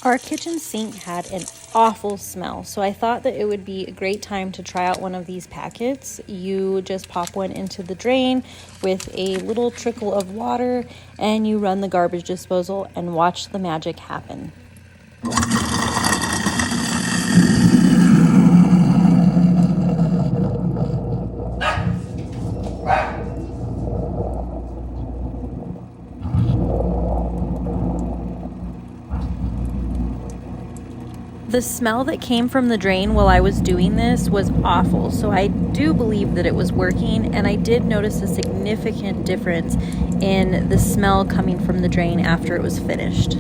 Our kitchen sink had an awful smell, so I thought that it would be a great time to try out one of these packets. You just pop one into the drain with a little trickle of water and you run the garbage disposal and watch the magic happen. The smell that came from the drain while I was doing this was awful, so I do believe that it was working, and I did notice a significant difference in the smell coming from the drain after it was finished.